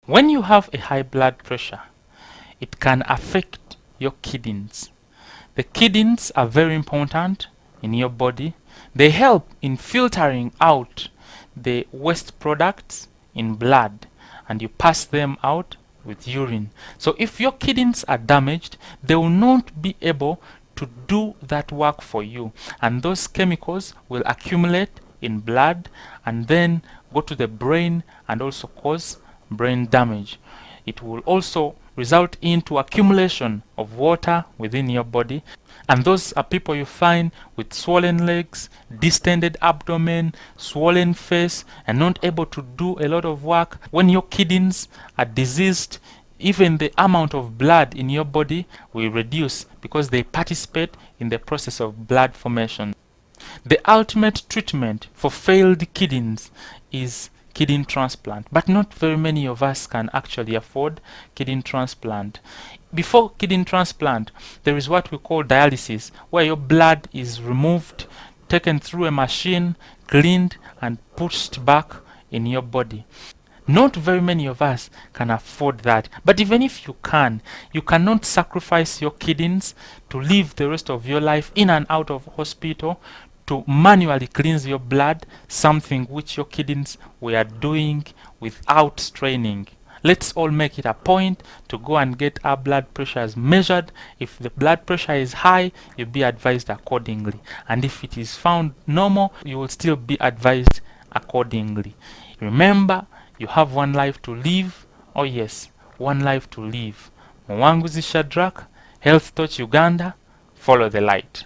When you have a high blood pressure, it can affect your kidneys. The kidneys are very important in your body. They help in filtering out the waste products in blood, and you pass them out with urine. So if your kidneys are damaged, they will not be able to do that work for you, and those chemicals will accumulate in blood and then go to the brain and also cause brain damage. It will also result into accumulation of water within your body, and those are people you find with swollen legs, distended abdomen, swollen face, and not able to do a lot of work. When your kidneys are diseased, even the amount of blood in your body will reduce because they participate in the process of blood formation. The ultimate treatment for failed kidneys is kidney transplant, but not very many of us can actually afford kidney transplant. Before kidney transplant, there is what we call dialysis, where your blood is removed, taken through a machine, cleaned, and pushed back in your body. Not very many of us can afford that. But even if you can, you cannot sacrifice your kidneys to live the rest of your life in and out of hospital to manually cleanse your blood, something which your kidneys were doing without straining. Let's all make it a point to go and get our blood pressures measured. If the blood pressure is high, you'll be advised accordingly. And if it is found normal, you will still be advised accordingly. Remember, you have one life to live. Oh yes, one life to live. Mwanguzi Shadrach, Health Touch Uganda. Follow the light.